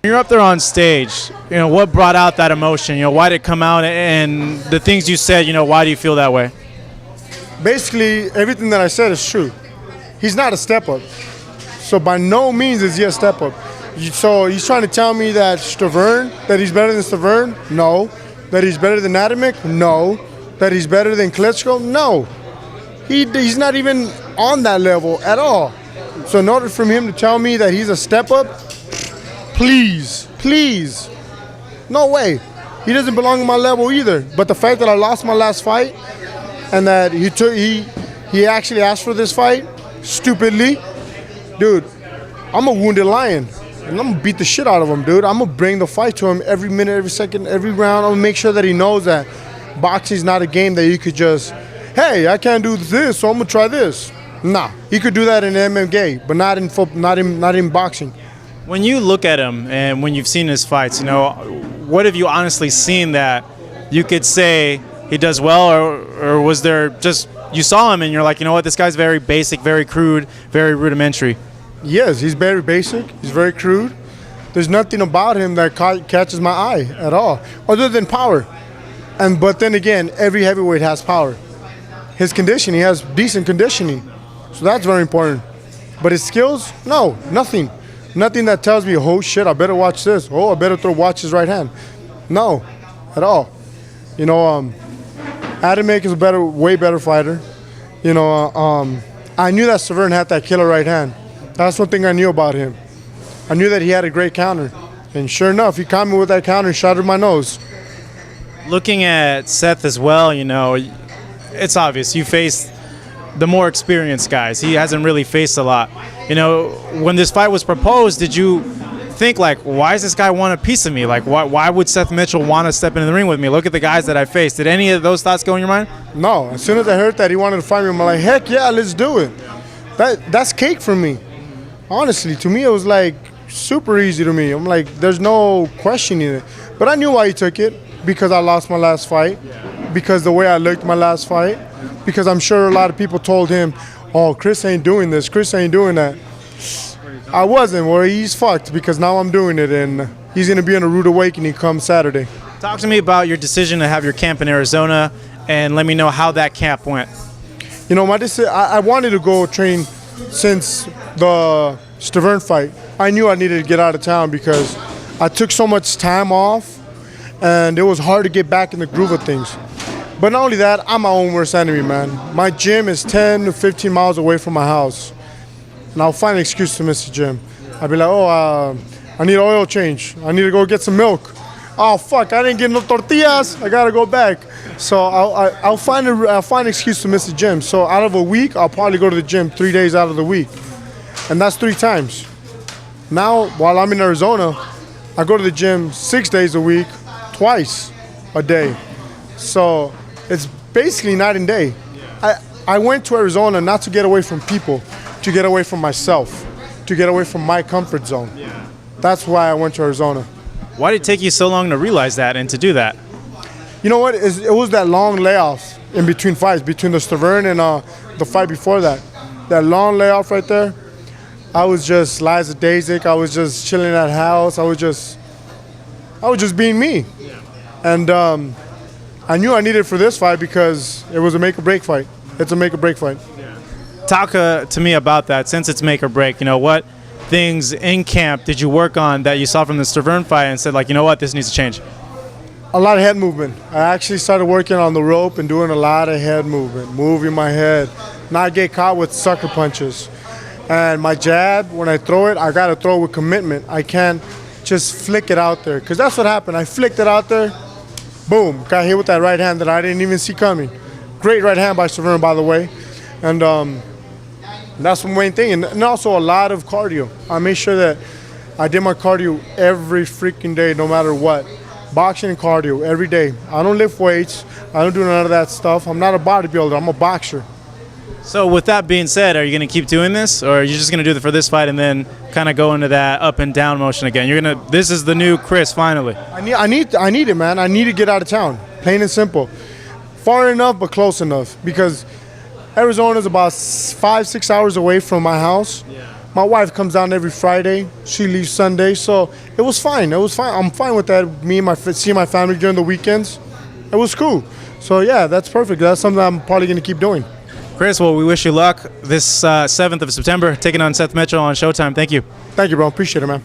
You're up there on stage. What brought out that emotion? Why did it come out? And the things you said. Why do you feel that way? Basically, everything that I said is true. He's not a step up. So by no means is he a step up. So he's trying to tell me that that he's better than Stavern? No. That he's better than Adamek? No. That he's better than Klitschko? No. He's not even on that level at all. So in order for him to tell me that he's a step up, please, no way. He doesn't belong on my level either. But the fact that I lost my last fight and that he actually asked for this fight, stupidly, dude, I'm a wounded lion. And I'm going to beat the shit out of him, dude. I'm going to bring the fight to him every minute, every second, every round. I'm going to make sure that he knows that boxing's not a game that you could just, hey, I can't do this, so I'm going to try this. Nah, he could do that in MMA, but not in boxing. When you look at him and when you've seen his fights, what have you honestly seen that you could say he does well, or was there just you saw him and you're like, what, this guy's very basic, very crude, very rudimentary? Yes, he's very basic. He's very crude. There's nothing about him that catches my eye at all, other than power. But then again, every heavyweight has power. His conditioning, he has decent conditioning, so that's very important. But his skills, no, nothing. Nothing that tells me, oh shit, I better watch this. Oh, I better watch his right hand. No, at all. Adamek is way better fighter. I knew that Severn had that killer right hand. That's one thing I knew about him. I knew that he had a great counter. And sure enough, he caught me with that counter and shattered my nose. Looking at Seth as well, it's obvious. You faced the more experienced guys. He hasn't really faced a lot. When this fight was proposed, did you think, why does this guy want a piece of me? Why would Seth Mitchell want to step into the ring with me? Look at the guys that I faced. Did any of those thoughts go in your mind? No. As soon as I heard that he wanted to fight me, I'm like, heck yeah, let's do it. That's cake for me. Honestly, to me, it was super easy to me. I'm like, there's no questioning it. But I knew why he took it, because I lost my last fight, because the way I looked my last fight, because I'm sure a lot of people told him, oh, Chris ain't doing this, Chris ain't doing that. I wasn't. Well, he's fucked, because now I'm doing it, and he's going to be in a rude awakening come Saturday. Talk to me about your decision to have your camp in Arizona, and let me know how that camp went. I wanted to go train since the Stavern fight. I knew I needed to get out of town because I took so much time off, and it was hard to get back in the groove of things. But not only that, I'm my own worst enemy, man. My gym is 10 to 15 miles away from my house, and I'll find an excuse to miss the gym. I'll be like, I need an oil change. I need to go get some milk. Oh, fuck, I didn't get no tortillas. I got to go back. So I'll find an excuse to miss the gym. So out of a week, I'll probably go to the gym 3 days out of the week. And that's 3 times. Now, while I'm in Arizona, I go to the gym 6 days a week, twice a day. So it's basically night and day. I went to Arizona not to get away from people, to get away from myself, to get away from my comfort zone. That's why I went to Arizona. Why did it take you so long to realize that and to do that? You know what? It was that long layoff in between fights, between the Stavern and the fight before that. That long layoff right there. I was just lackadaisic. I was just chilling at house. I was just being me. And I knew I needed it for this fight because it was a make or break fight. It's a make or break fight. Talk to me about that. Since it's make or break, what things in camp did you work on that you saw from the Stavern fight and said, what, this needs to change? A lot of head movement. I actually started working on the rope and doing a lot of head movement, moving my head, not get caught with sucker punches. And my jab, when I throw it, I got to throw it with commitment. I can't just flick it out there, because that's what happened. I flicked it out there, boom, got hit with that right hand that I didn't even see coming. Great right hand by Stavern, by the way. And that's the main thing. And also a lot of cardio. I made sure that I did my cardio every freaking day, no matter what. Boxing and cardio every day. I don't lift weights. I don't do none of that stuff. I'm not a bodybuilder. I'm a boxer. So with that being said, are you going to keep doing this, or are you just going to do it for this fight and then kind of go into that up and down motion again? This is the new Chris finally. I need it, man. I need to get out of town. Plain and simple. Far enough, but close enough, because Arizona's about 5-6 hours away from my house. My wife comes down every Friday. She leaves Sunday, so it was fine. It was fine. I'm fine with that. Me and seeing my family during the weekends. It was cool. So yeah, that's perfect. That's something I'm probably going to keep doing. Chris, well, we wish you luck this 7th of September, taking on Seth Mitchell on Showtime. Thank you. Thank you, bro. Appreciate it, man.